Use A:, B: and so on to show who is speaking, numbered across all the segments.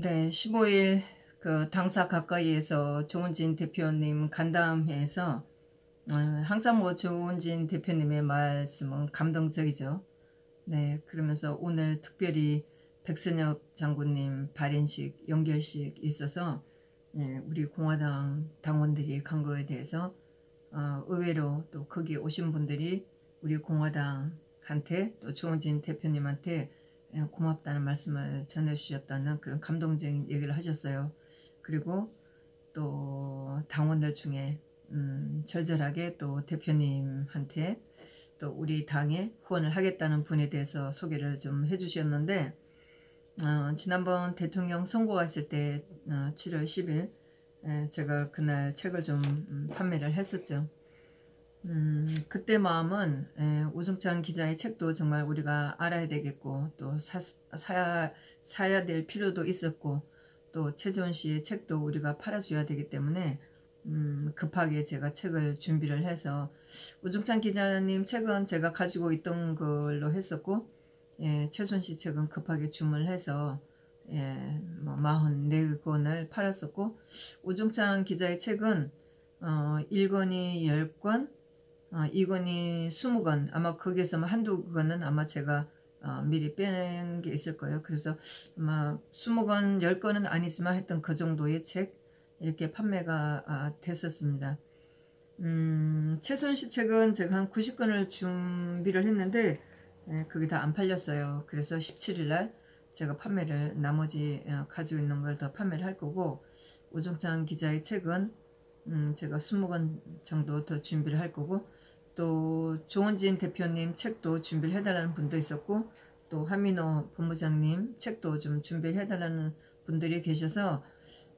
A: 네, 15일 그 당사 가까이에서 조은진 대표님 간담회에서 항상 뭐 조은진 대표님의 말씀은 감동적이죠. 네, 그러면서 오늘 특별히 백선엽 장군님 발인식 연결식 있어서 우리 공화당 당원들이 간 거에 대해서 의외로 또 거기 오신 분들이 우리 공화당한테 또 조은진 대표님한테 고맙다는 말씀을 전해주셨다는 그런 감동적인 얘기를 하셨어요. 그리고 또 당원들 중에 절절하게 또 대표님한테 또 우리 당에 후원을 하겠다는 분에 대해서 소개를 좀 해주셨는데, 지난번 대통령 선거가 있을 때 7월 10일 제가 그날 책을 좀 판매를 했었죠. 그때 마음은 우중찬 기자의 책도 정말 우리가 알아야 되겠고 또 사야 될 필요도 있었고, 또 최재원 씨의 책도 우리가 팔아줘야 되기 때문에 급하게 제가 책을 준비를 해서, 우중찬 기자님 책은 제가 가지고 있던 걸로 했었고, 최순 씨 책은 급하게 주문을 해서 뭐 44권을 팔았었고, 우중찬 기자의 책은 1권이 10권, 2권이 20권, 아마 거기에서 한두 권은 아마 제가 미리 빼낸 게 있을 거예요. 그래서 아마 20권, 10권은 아니지만 하여튼 그 정도의 책 이렇게 판매가 됐었습니다. 최순실 책은 제가 한 90권을 준비를 했는데 그게 다 안 팔렸어요. 그래서 17일 날 제가 판매를 나머지 가지고 있는 걸 더 판매를 할 거고, 오정찬 기자의 책은 제가 20권 정도 더 준비를 할 거고, 또 조원진 대표님 책도 준비를 해달라는 분도 있었고, 또 한민호 본부장님 책도 좀 준비를 해달라는 분들이 계셔서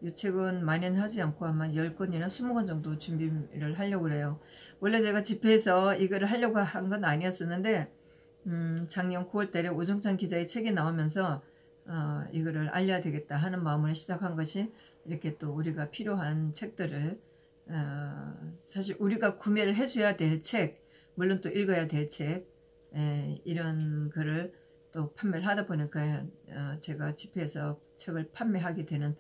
A: 이 책은 만연하지 않고 아마 10권이나 20권 정도 준비를 하려고 그래요. 원래 제가 집회에서 이거를 하려고 한 건 아니었었는데 작년 9월 달에 오정찬 기자의 책이 나오면서 이거를 알려야 되겠다 하는 마음으로 시작한 것이, 이렇게 또 우리가 필요한 책들을 사실 우리가 구매를 해줘야 될 책, 물론 또 읽어야 될 책, 이런 거를 또 판매를 하다 보니까 제가 집회에서 책을 판매하게 되는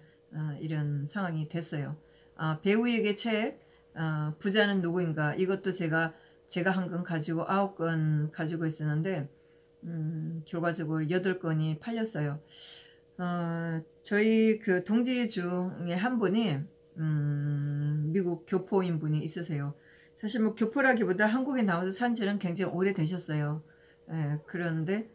A: 이런 상황이 됐어요. 배우에게 책, 부자는 누구인가, 이것도 제가 한 건 가지고 9건 가지고 있었는데 결과적으로 8건이 팔렸어요. 저희 그 동지 중에 한 분이 미국 교포인 분이 있으세요. 사실 뭐 교포라기보다 한국에 나와서 산 지는 굉장히 오래 되셨어요. 그런데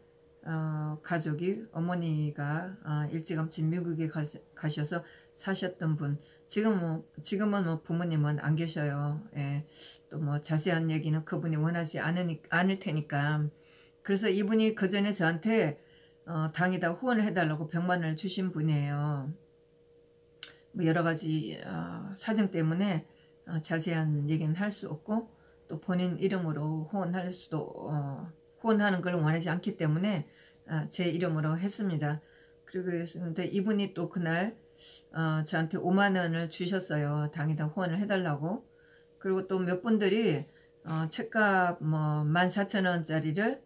A: 가족이, 어머니가 일찌감치 미국에 가셔서 사셨던 분, 지금은 뭐 부모님은 안 계셔요. 또 뭐 자세한 얘기는 그분이 원하지 않을 테니까. 그래서 이분이 그 전에 저한테 당에다 후원을 해달라고 100만 원을 주신 분이에요. 뭐 여러 가지 사정 때문에 자세한 얘기는 할 수 없고, 또 본인 이름으로 후원하는 걸 원하지 않기 때문에 제 이름으로 했습니다. 그런데 이분이 또 그날 저한테 5만 원을 주셨어요. 당에다 후원을 해달라고. 그리고 또 몇 분들이 책값 뭐 14,000원짜리를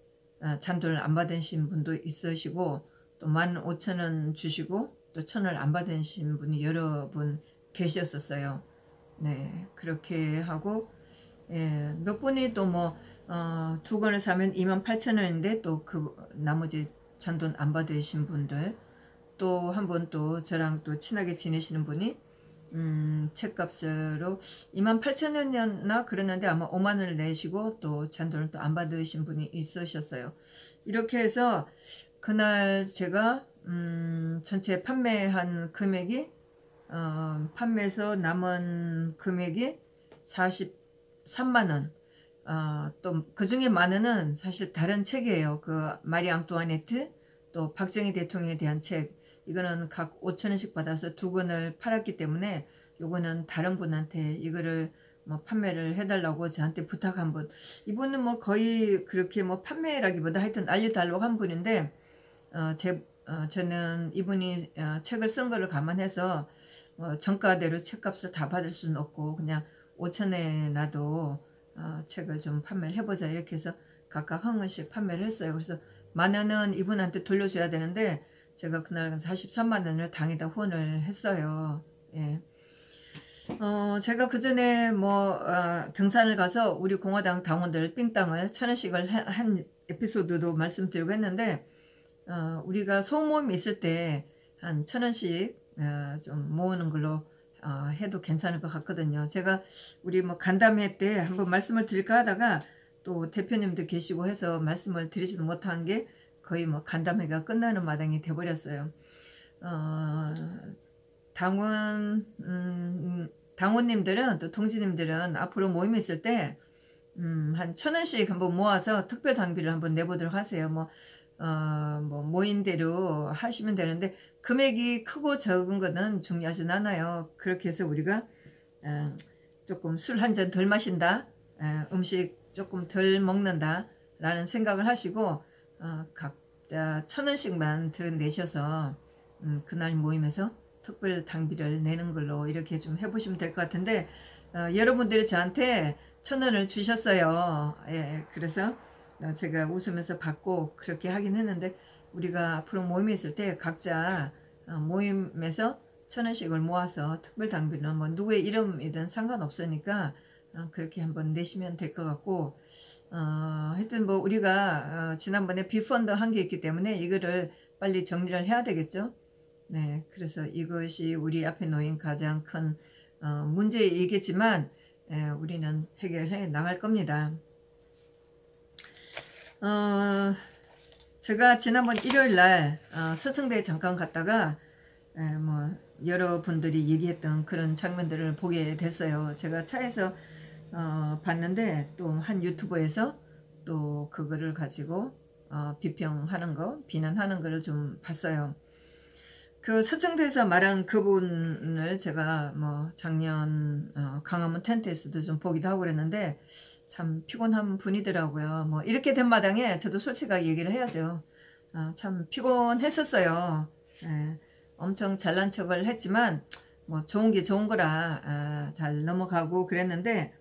A: 잔돈을 안 받으신 분도 있으시고, 또 15,000원 주시고 또 1,000원을 안 받으신 분이 여러 분 계셨었어요. 네, 그렇게 하고, 몇 분이 또 뭐 2권을 사면 28,000원인데 또 그 나머지 잔돈 안 받으신 분들, 또 한 번 또 저랑 또 친하게 지내시는 분이 책값으로 28,000원이었나 그랬는데 아마 5만 원을 내시고 또 잔돈을 또 안 받으신 분이 있으셨어요. 이렇게 해서 그날 제가 전체 판매한 금액이 판매해서 남은 금액이 43만 원. 또 그 중에 만 원은 사실 다른 책이에요. 그 마리 앙뚜아네트, 또 박정희 대통령에 대한 책, 이거는 각 5,000원씩 받아서 2권을 팔았기 때문에 요거는 다른 분한테 이거를 뭐 판매를 해달라고 저한테 부탁한 분. 이분은 뭐 거의 그렇게 뭐 판매라기보다 하여튼 알려달라고 한 분인데, 저는 이분이 책을 쓴 거를 감안해서 정가대로 책값을 다 받을 수는 없고 그냥 5,000원이라도 책을 좀 판매를 해보자 이렇게 해서 각각 한 권씩 판매를 했어요. 그래서 만 원은 이분한테 돌려줘야 되는데 제가 그날 43만 원을 당에다 후원을 했어요. 예. 제가 그 전에 등산을 가서 우리 공화당 당원들 삥땅을 1,000원씩을 한 에피소드도 말씀드리고 했는데, 우리가 소모임이 있을 때 한 1,000원씩 좀 모으는 걸로 해도 괜찮을 것 같거든요. 제가 우리 간담회 때 한번 말씀을 드릴까 하다가 또 대표님도 계시고 해서 말씀을 드리지도 못한 게 거의 간담회가 끝나는 마당이 돼버렸어요. 당원님들은 또 동지님들은 앞으로 모임 있을 때 한 1,000원씩 한번 모아서 특별 당비를 한번 내보도록 하세요. 모임대로 하시면 되는데 금액이 크고 적은 거는 중요하진 않아요. 그렇게 해서 우리가 조금 술 한 잔 덜 마신다, 음식 조금 덜 먹는다 라는 생각을 하시고 각자 1,000원씩만 더 내셔서 그날 모임에서 특별 당비를 내는 걸로 이렇게 좀 해보시면 될 것 같은데, 여러분들이 저한테 1,000원을 주셨어요. 예, 그래서 제가 웃으면서 받고 그렇게 하긴 했는데, 우리가 앞으로 모임이 있을 때 각자 모임에서 1,000원씩을 모아서 특별 당비는 누구의 이름이든 상관없으니까 그렇게 한번 내시면 될 것 같고, 하여튼 우리가 지난번에 비펀드 한 게 있기 때문에 이거를 빨리 정리를 해야 되겠죠. 네, 그래서 이것이 우리 앞에 놓인 가장 큰 문제이겠지만 우리는 해결해 나갈 겁니다. 제가 지난번 일요일날 서청대에 잠깐 갔다가 여러분들이 얘기했던 그런 장면들을 보게 됐어요. 제가 차에서 봤는데 또 한 유튜버에서 또 그거를 가지고 비평하는 거, 비난하는 거를 좀 봤어요. 그 서청대에서 말한 그분을 제가 작년 강화문 텐트에서도 좀 보기도 하고 그랬는데 참 피곤한 분이더라고요. 이렇게 된 마당에 저도 솔직하게 얘기를 해야죠. 참 피곤했었어요. 예, 엄청 잘난 척을 했지만 좋은 게 좋은 거라 잘 넘어가고 그랬는데,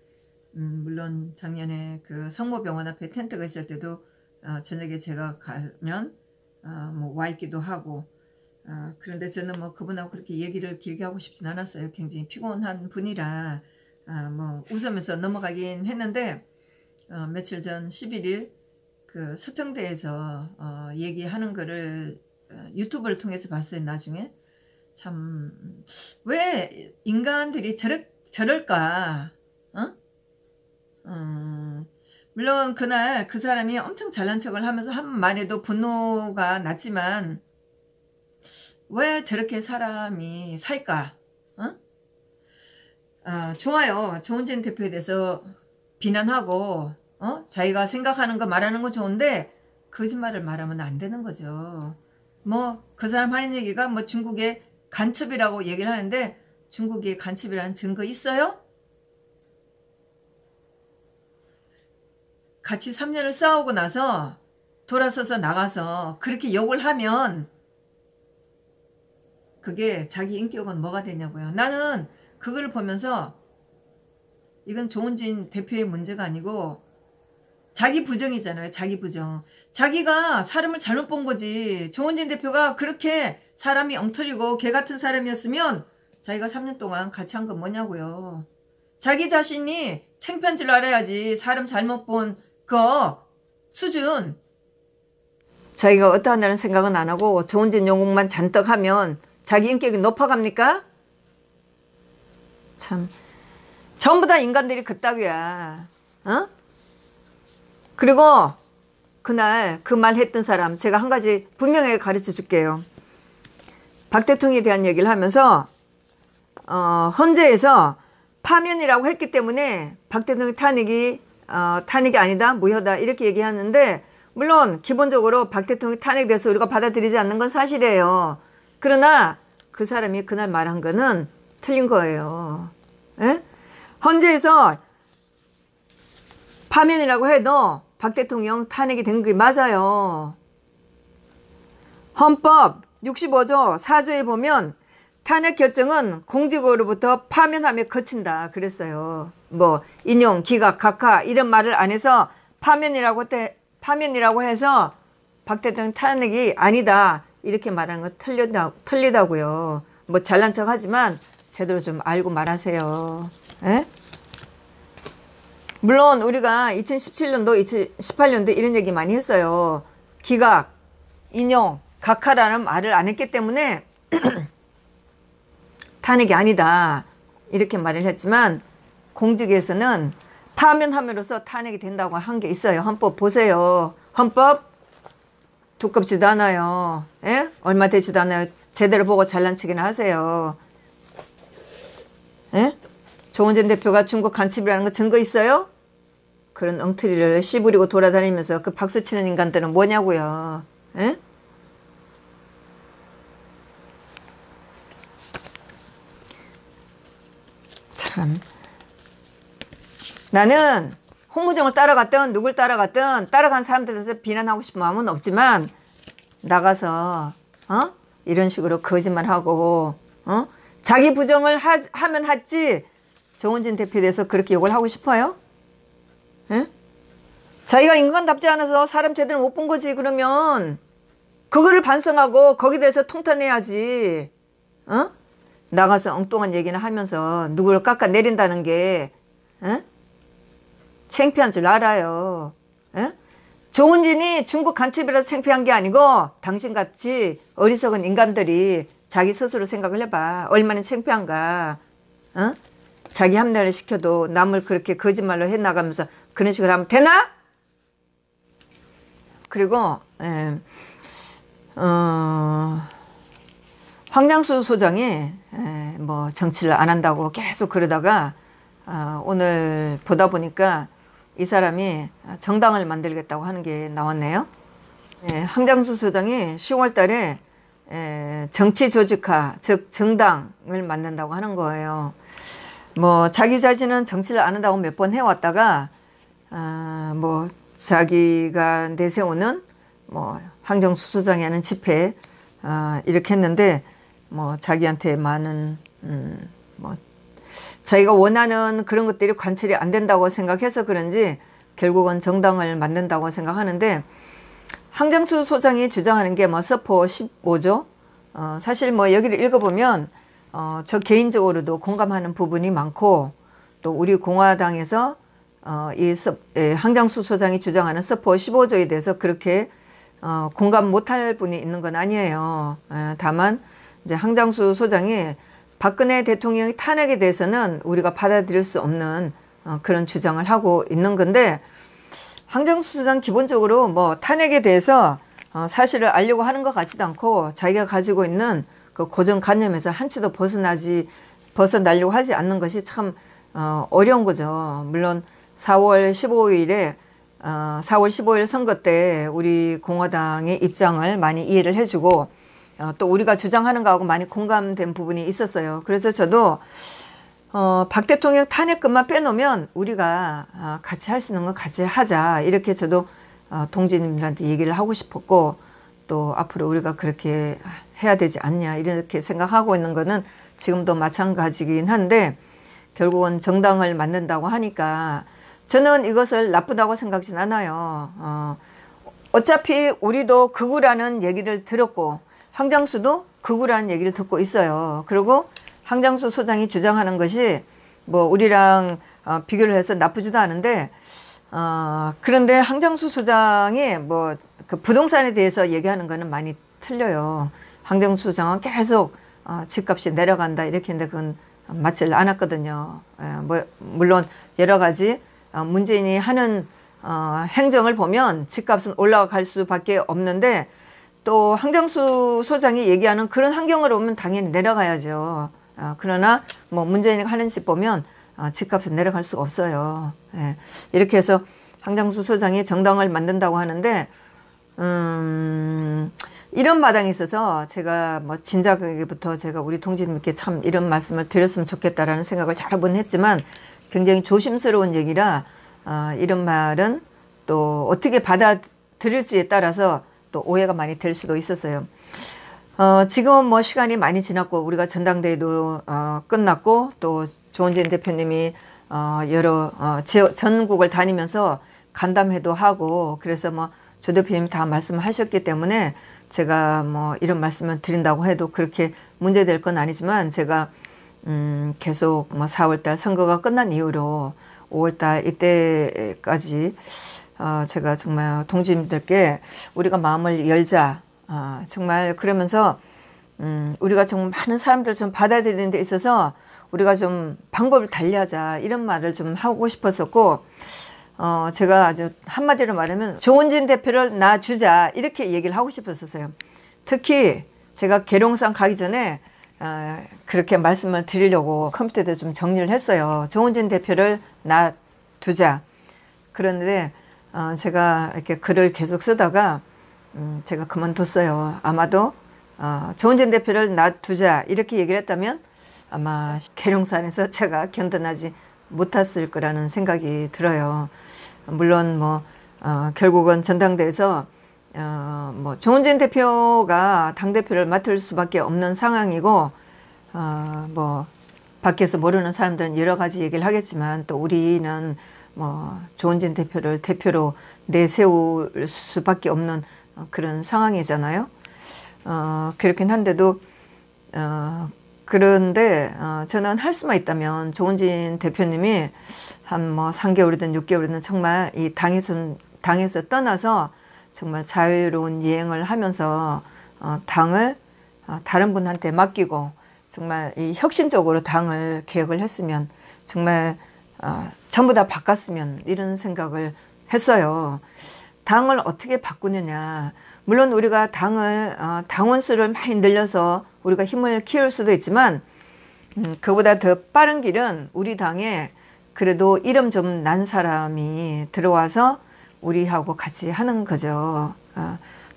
A: 물론 작년에 그 성모병원 앞에 텐트가 있을 때도 저녁에 제가 가면 와 있기도 하고, 그런데 저는 그분하고 그렇게 얘기를 길게 하고 싶진 않았어요. 굉장히 피곤한 분이라 웃으면서 넘어가긴 했는데, 며칠 전 11일 그 서청대에서 얘기하는 거를 유튜브를 통해서 봤어요. 나중에 참 왜 인간들이 저럴까? 물론 그날 그 사람이 엄청 잘난 척을 하면서 한 말에도 분노가 났지만 왜 저렇게 사람이 살까? 좋아요. 조은진 대표에 대해서 비난하고 자기가 생각하는 거 말하는 거 좋은데 거짓말을 말하면 안 되는 거죠. 그 사람 하는 얘기가 중국의 간첩이라고 얘기를 하는데 중국이 간첩이라는 증거 있어요? 같이 3년을 싸우고 나서 돌아서서 나가서 그렇게 욕을 하면 그게 자기 인격은 뭐가 되냐고요. 나는 그거를 보면서 이건 조은진 대표의 문제가 아니고 자기 부정이잖아요. 자기 부정. 자기가 사람을 잘못 본 거지. 조은진 대표가 그렇게 사람이 엉터리고 개 같은 사람이었으면 자기가 3년 동안 같이 한 건 뭐냐고요. 자기 자신이 창피한 줄 알아야지. 사람 잘못 본 거 수준. 자기가 어떠하다는 생각은 안 하고 조은진 욕만 잔뜩 하면 자기 인격이 높아갑니까? 참 전부 다 인간들이 그따위야. 그리고 그날 그 말 했던 사람 제가 한 가지 분명하게 가르쳐 줄게요. 박 대통령에 대한 얘기를 하면서 헌재에서 파면이라고 했기 때문에 박 대통령 탄핵이 아니다, 무효다 이렇게 얘기하는데, 물론 기본적으로 박 대통령 탄핵에 대해서 우리가 받아들이지 않는 건 사실이에요. 그러나 그 사람이 그날 말한 거는 틀린 거예요. 에? 헌재에서 파면이라고 해도 박 대통령 탄핵이 된 게 맞아요. 헌법 65조 4조에 보면 탄핵 결정은 공직으로부터 파면하며 거친다 그랬어요. 인용, 기각, 각하 이런 말을 안 해서 파면이라고 해서 박 대통령 탄핵이 아니다 이렇게 말하는 거 틀리다고요. 뭐 잘난 척 하지만 제대로 좀 알고 말하세요. 에? 물론 우리가 2017년도, 2018년도 이런 얘기 많이 했어요. 기각, 인용, 각하라는 말을 안 했기 때문에 탄핵이 아니다 이렇게 말을 했지만 공직에서는 파면함으로써 탄핵이 된다고 한 게 있어요. 헌법 보세요. 헌법 두껍지도 않아요. 예? 얼마 되지도 않아요. 제대로 보고 잘난 척이나 하세요. 예? 조원진 대표가 중국 간첩이라는 거 증거 있어요? 그런 엉터리를 씨부리고 돌아다니면서 그 박수치는 인간들은 뭐냐고요. 예? 참, 나는 홍무정을 따라갔든 누굴 따라갔든 따라간 사람들에서 비난하고 싶은 마음은 없지만 나가서 이런 식으로 거짓말하고 자기 부정을 하면 하지 조원진 대표에 대해서 그렇게 욕을 하고 싶어요? 에? 자기가 인간답지 않아서 사람 제대로 못 본 거지. 그러면 그거를 반성하고 거기에 대해서 통탄해야지. 나가서 엉뚱한 얘기나 하면서 누구를 깎아내린다는 게 창피한 줄 알아요. 에? 조은진이 중국 간첩이라서 창피한 게 아니고 당신같이 어리석은 인간들이 자기 스스로 생각을 해봐. 얼마나 창피한가. 자기 합리화를 시켜도 남을 그렇게 거짓말로 해나가면서 그런 식으로 하면 되나? 그리고 황장수 소장이 뭐 정치를 안 한다고 계속 그러다가 오늘 보다 보니까 이 사람이 정당을 만들겠다고 하는 게 나왔네요. 황장수 소장이 10월 달에 정치 조직화, 즉 정당을 만든다고 하는 거예요. 뭐 자기 자신은 정치를 안 한다고 몇 번 해왔다가 뭐 자기가 내세우는 뭐 황정수 소장이 하는 집회 이렇게 했는데 뭐 자기한테 많은 뭐 자기가 원하는 그런 것들이 관철이 안 된다고 생각해서 그런지 결국은 정당을 만든다고 생각하는데 황정수 소장이 주장하는 게 뭐 서포 15조 사실 뭐 여기를 읽어보면 저 개인적으로도 공감하는 부분이 많고 또 우리 공화당에서 황장수 소장이 주장하는 서포 15조에 대해서 그렇게 공감 못할 분이 있는 건 아니에요. 다만 이제 황장수 소장이 박근혜 대통령의 탄핵에 대해서는 우리가 받아들일 수 없는 그런 주장을 하고 있는 건데 황장수 소장 기본적으로 뭐 탄핵에 대해서 사실을 알려고 하는 것 같지도 않고 자기가 가지고 있는 그 고정관념에서 한치도 벗어나려고 하지 않는 것이 참 어려운 거죠. 물론 4월 15일 선거 때 우리 공화당의 입장을 많이 이해를 해주고 또 우리가 주장하는 거하고 많이 공감된 부분이 있었어요. 그래서 저도 박 대통령 탄핵금만 빼놓으면 우리가 같이 할 수 있는 건 같이 하자 이렇게 저도 동지님들한테 얘기를 하고 싶었고 또 앞으로 우리가 그렇게 해야 되지 않냐 이렇게 생각하고 있는 거는 지금도 마찬가지긴 한데 결국은 정당을 만든다고 하니까 저는 이것을 나쁘다고 생각하진 않아요. 어차피 우리도 극우라는 얘기를 들었고 황장수도 극우라는 얘기를 듣고 있어요. 그리고 황장수 소장이 주장하는 것이 뭐 우리랑 비교를 해서 나쁘지도 않은데 그런데 황장수 소장이 뭐 그 부동산에 대해서 얘기하는 거는 많이 틀려요. 황장수 소장은 계속 집값이 내려간다 이렇게 했는데 그건 맞지 않았거든요. 뭐 물론 여러 가지 문재인이 하는 행정을 보면 집값은 올라갈 수밖에 없는데 또 황장수 소장이 얘기하는 그런 환경으로 보면 당연히 내려가야죠. 그러나 뭐 문재인이 하는 집 보면 집값은 내려갈 수가 없어요. 이렇게 해서 황장수 소장이 정당을 만든다고 하는데 이런 마당에 있어서 제가 뭐 진작부터 제가 우리 동지님께 참 이런 말씀을 드렸으면 좋겠다라는 생각을 여러 번 했지만 굉장히 조심스러운 얘기라 이런 말은 또 어떻게 받아들일지에 따라서 또 오해가 많이 될 수도 있었어요. 지금은 뭐 시간이 많이 지났고 우리가 전당대회도 끝났고 또 조원진 대표님이 전국을 다니면서 간담회도 하고 그래서 뭐 조 대표님 다 말씀하셨기 때문에 제가 뭐 이런 말씀을 드린다고 해도 그렇게 문제될 건 아니지만, 제가 계속 뭐 4월달 선거가 끝난 이후로 5월달 이때까지 제가 정말 동지님들께 우리가 마음을 열자, 정말 그러면서 우리가 좀 많은 사람들 좀 받아들이는 데 있어서 우리가 좀 방법을 달리하자, 이런 말을 좀 하고 싶었었고, 제가 아주 한마디로 말하면 조은진 대표를 놔주자, 이렇게 얘기를 하고 싶었었어요. 특히 제가 계룡산 가기 전에 그렇게 말씀을 드리려고 컴퓨터에 좀 정리를 했어요. 조은진 대표를 놔두자. 그런데 제가 이렇게 글을 계속 쓰다가 제가 그만뒀어요. 아마도 조은진 대표를 놔두자 이렇게 얘기를 했다면 아마 계룡산에서 제가 견뎌나지 못했을 거라는 생각이 들어요. 물론 뭐 결국은 전당대회에서 뭐 조은진 대표가 당대표를 맡을 수밖에 없는 상황이고, 뭐 밖에서 모르는 사람들은 여러 가지 얘기를 하겠지만, 또 우리는 뭐 조은진 대표를 대표로 내세울 수밖에 없는 그런 상황이잖아요. 그렇긴 한데도 그런데 저는 할 수만 있다면 조은진 대표님이 한 뭐 3개월이든 6개월이든 정말 이 당에서 떠나서 정말 자유로운 여행을 하면서 당을 다른 분한테 맡기고 정말 이 혁신적으로 당을 개혁을 했으면, 정말 전부 다 바꿨으면, 이런 생각을 했어요. 당을 어떻게 바꾸느냐. 물론 우리가 당을 당원 수를 많이 늘려서 우리가 힘을 키울 수도 있지만, 그보다 더 빠른 길은 우리 당에 그래도 이름 좀 난 사람이 들어와서 우리하고 같이 하는 거죠.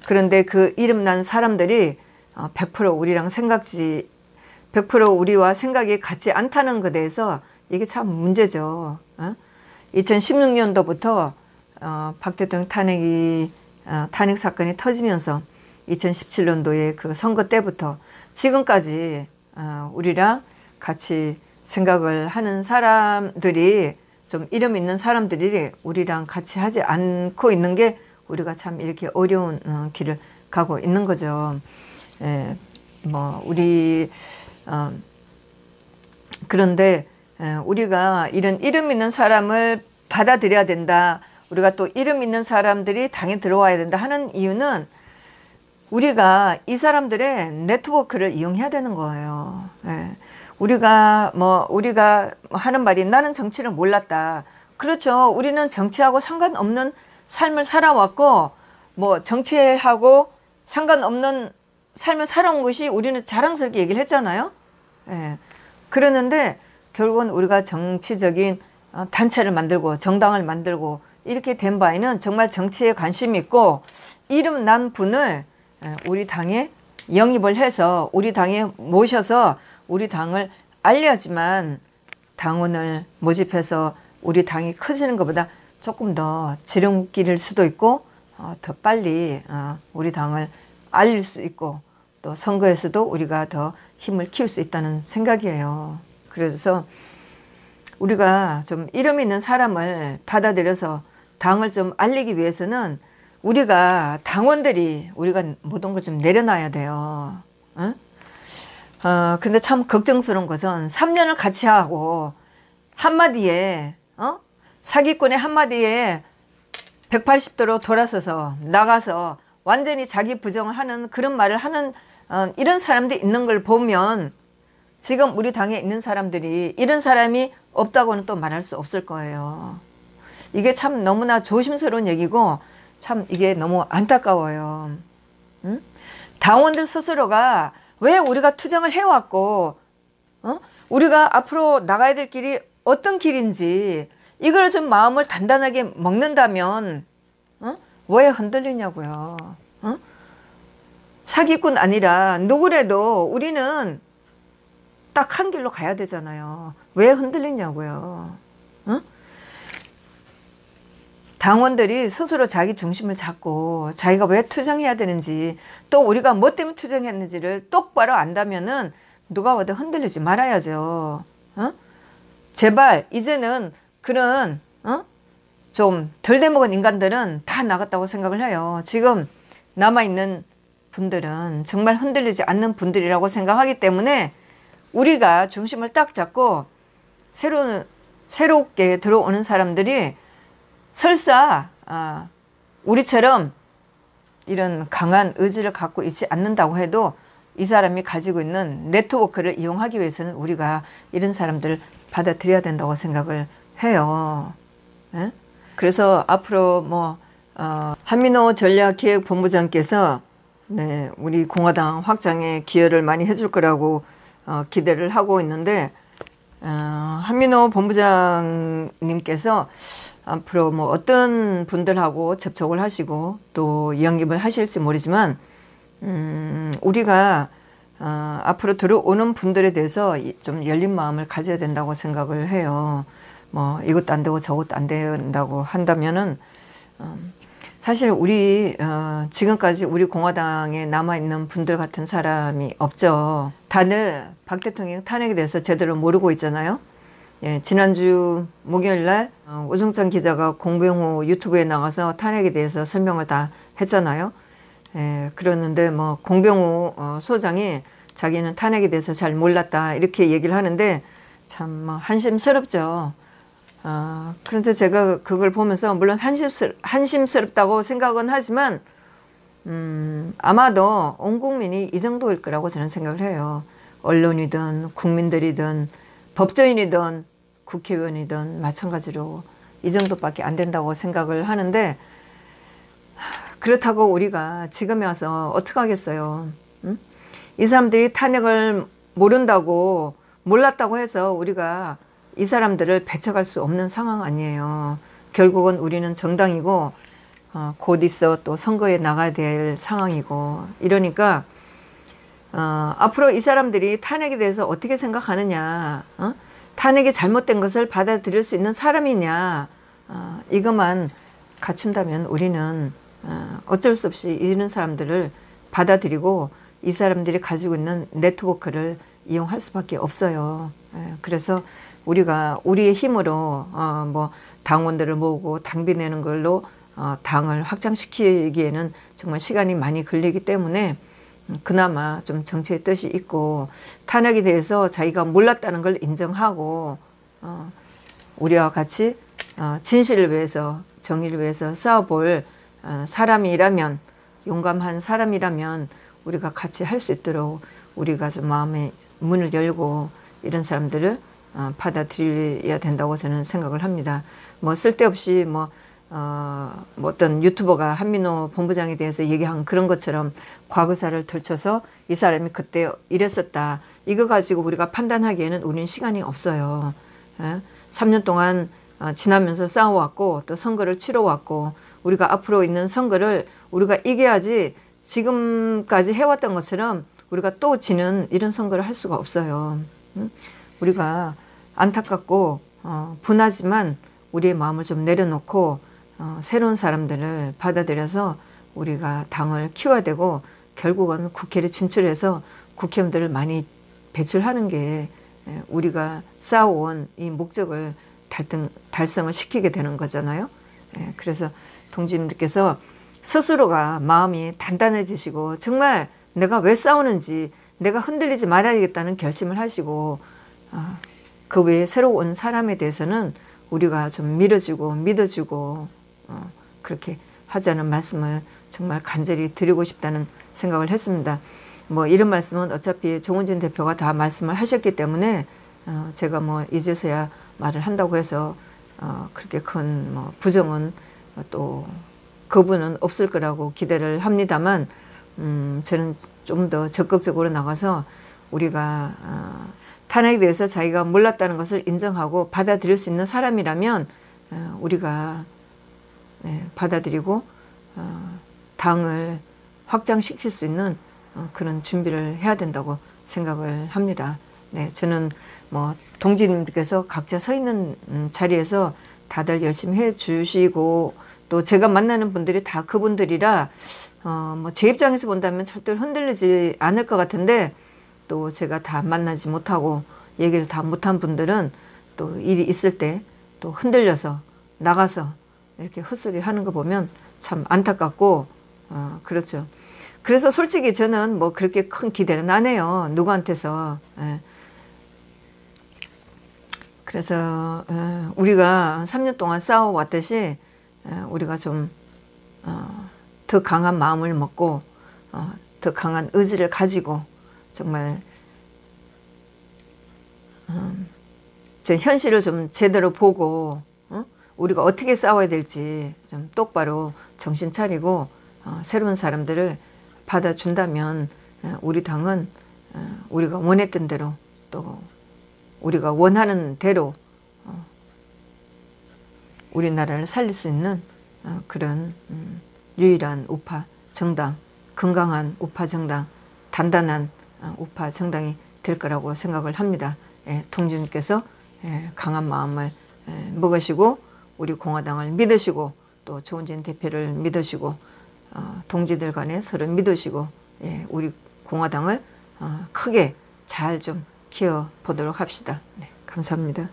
A: 그런데 그 이름 난 사람들이 100% 우리랑 100% 우리와 생각이 같지 않다는 것에 대해서 이게 참 문제죠. 2016년도부터 박 대통령 탄핵 사건이 터지면서 2017년도에 그 선거 때부터 지금까지 우리랑 같이 생각을 하는 사람들이, 좀 이름 있는 사람들이 우리랑 같이 하지 않고 있는 게 우리가 참 이렇게 어려운 길을 가고 있는 거죠. 뭐 우리 그런데 우리가 이런 이름 있는 사람을 받아들여야 된다, 우리가 또 이름 있는 사람들이 당에 들어와야 된다 하는 이유는, 우리가 이 사람들의 네트워크를 이용해야 되는 거예요. 우리가 하는 말이 나는 정치를 몰랐다. 그렇죠. 우리는 정치하고 상관없는 삶을 살아왔고, 뭐 정치하고 상관없는 삶을 살아온 것이 우리는 자랑스럽게 얘기를 했잖아요. 그러는데 결국은 우리가 정치적인 단체를 만들고 정당을 만들고 이렇게 된 바에는 정말 정치에 관심이 있고 이름 난 분을 우리 당에 영입을 해서 우리 당에 모셔서 우리 당을 알려야지만, 당원을 모집해서 우리 당이 커지는 것보다 조금 더 지름길일 수도 있고 더 빨리 우리 당을 알릴 수 있고, 또 선거에서도 우리가 더 힘을 키울 수 있다는 생각이에요. 그래서 우리가 좀 이름 있는 사람을 받아들여서 당을 좀 알리기 위해서는 우리가 당원들이 우리가 모든 걸 좀 내려놔야 돼요. 근데 참 걱정스러운 것은 3년을 같이 하고 한마디에 사기꾼의 한마디에 180도로 돌아서서 나가서 완전히 자기 부정을 하는 그런 말을 하는 이런 사람들이 있는 걸 보면, 지금 우리 당에 있는 사람들이 이런 사람이 없다고는 또 말할 수 없을 거예요. 이게 참 너무나 조심스러운 얘기고 참 이게 너무 안타까워요. 당원들 스스로가 왜 우리가 투쟁을 해왔고 우리가 앞으로 나가야 될 길이 어떤 길인지 이걸 좀 마음을 단단하게 먹는다면 왜 흔들리냐고요. 사기꾼 아니라 누구래도 우리는 딱 한 길로 가야 되잖아요. 왜 흔들리냐고요. 당원들이 스스로 자기 중심을 잡고 자기가 왜 투쟁해야 되는지, 또 우리가 뭐 때문에 투쟁했는지를 똑바로 안다면은 누가 와도 흔들리지 말아야죠. 제발 이제는 그런
B: 좀 덜 돼먹은 인간들은 다 나갔다고 생각을 해요. 지금 남아있는 분들은 정말 흔들리지 않는 분들이라고 생각하기 때문에 우리가 중심을 딱 잡고 새롭게 들어오는 사람들이 설사 우리처럼 이런 강한 의지를 갖고 있지 않는다고 해도 이 사람이 가지고 있는 네트워크를 이용하기 위해서는 우리가 이런 사람들을 받아들여야 된다고 생각을 해요. 예? 그래서 앞으로 뭐 한민호 전략기획본부장께서 네, 우리 공화당 확장에 기여를 많이 해줄 거라고 기대를 하고 있는데 한민호 본부장님께서 앞으로 뭐 어떤 분들하고 접촉을 하시고 또 영입을 하실지 모르지만 우리가 앞으로 들어오는 분들에 대해서 좀 열린 마음을 가져야 된다고 생각을 해요. 뭐 이것도 안 되고 저것도 안 된다고 한다면은 사실 우리 지금까지 우리 공화당에 남아있는 분들 같은 사람이 없죠. 다들 박 대통령 탄핵에 대해서 제대로 모르고 있잖아요. 예, 지난주 목요일날 오정찬 기자가 공병호 유튜브에 나가서 탄핵에 대해서 설명을 다 했잖아요. 예, 그러는데 뭐 공병호 소장이 자기는 탄핵에 대해서 잘 몰랐다 이렇게 얘기를 하는데 참 한심스럽죠. 그런데 제가 그걸 보면서 물론 한심스럽다고 생각은 하지만 아마도 온 국민이 이 정도일 거라고 저는 생각을 해요. 언론이든 국민들이든 법조인이든 국회의원이든 마찬가지로 이 정도밖에 안 된다고 생각을 하는데 그렇다고 우리가 지금에 와서 어떡하겠어요. 응? 이 사람들이 탄핵을 모른다고 몰랐다고 해서 우리가 이 사람들을 배척할 수 없는 상황 아니에요. 결국은 우리는 정당이고 곧 있어 또 선거에 나가야 될 상황이고 이러니까 앞으로 이 사람들이 탄핵에 대해서 어떻게 생각하느냐, 탄핵이 잘못된 것을 받아들일 수 있는 사람이냐, 이것만 갖춘다면 우리는 어쩔 수 없이 이런 사람들을 받아들이고 이 사람들이 가지고 있는 네트워크를 이용할 수밖에 없어요. 그래서 우리가 우리의 힘으로 뭐 당원들을 모으고 당비 내는 걸로 당을 확장시키기에는 정말 시간이 많이 걸리기 때문에 그나마 좀 정치의 뜻이 있고 탄핵에 대해서 자기가 몰랐다는 걸 인정하고 우리와 같이 진실을 위해서 정의를 위해서 싸워볼 사람이라면 용감한 사람이라면 우리가 같이 할 수 있도록 우리가 좀 마음의 문을 열고 이런 사람들을 받아들여야 된다고 저는 생각을 합니다. 뭐 쓸데없이 뭐 어떤 유튜버가 한민호 본부장에 대해서 얘기한 그런 것처럼 과거사를 들춰서 이 사람이 그때 이랬었다. 이거 가지고 우리가 판단하기에는 우리는 시간이 없어요. 3년 동안 지나면서 싸워왔고 또 선거를 치러왔고 우리가 앞으로 있는 선거를 우리가 이겨야지 지금까지 해왔던 것처럼 우리가 또 지는 이런 선거를 할 수가 없어요. 우리가 안타깝고 분하지만 우리의 마음을 좀 내려놓고 새로운 사람들을 받아들여서 우리가 당을 키워야 되고 결국은 국회를 진출해서 국회의원들을 많이 배출하는 게 우리가 쌓아온 이 목적을 달성을 시키게 되는 거잖아요. 그래서 동지님들께서 스스로가 마음이 단단해지시고 정말 내가 왜 싸우는지 내가 흔들리지 말아야겠다는 결심을 하시고 그 외에 새로 온 사람에 대해서는 우리가 좀 밀어주고 믿어주고 그렇게 하자는 말씀을 정말 간절히 드리고 싶다는 생각을 했습니다. 뭐 이런 말씀은 어차피 조은진 대표가 다 말씀을 하셨기 때문에 제가 뭐 이제서야 말을 한다고 해서 그렇게 큰 뭐 부정은 또 그분은 없을 거라고 기대를 합니다만 저는 좀 더 적극적으로 나가서 우리가 탄핵에 대해서 자기가 몰랐다는 것을 인정하고 받아들일 수 있는 사람이라면 우리가 받아들이고 당을 확장시킬 수 있는 그런 준비를 해야 된다고 생각을 합니다. 네, 저는 뭐 동지님들께서 각자 서 있는 자리에서 다들 열심히 해 주시고 또 제가 만나는 분들이 다 그분들이라 뭐 제 입장에서 본다면 절대로 흔들리지 않을 것 같은데 또 제가 다 만나지 못하고 얘기를 다 못한 분들은 또 일이 있을 때 또 흔들려서 나가서 이렇게 헛소리 하는 거 보면 참 안타깝고 그렇죠. 그래서 솔직히 저는 뭐 그렇게 큰 기대는 안 해요. 누구한테서. 예. 그래서 우리가 3년 동안 싸워왔듯이 우리가 좀 더 강한 마음을 먹고 더 강한 의지를 가지고 정말 저 현실을 좀 제대로 보고 우리가 어떻게 싸워야 될지 좀 똑바로 정신 차리고 새로운 사람들을 받아준다면 우리 당은 우리가 원했던 대로 또 우리가 원하는 대로 우리나라를 살릴 수 있는 그런 유일한 우파 정당, 건강한 우파 정당, 단단한 우파 정당이 될 거라고 생각을 합니다. 동지님께서 강한 마음을 먹으시고 우리 공화당을 믿으시고 또 조은진 대표를 믿으시고 동지들 간에 서로 믿으시고 우리 공화당을 크게 잘 좀 키워보도록 합시다. 네, 감사합니다.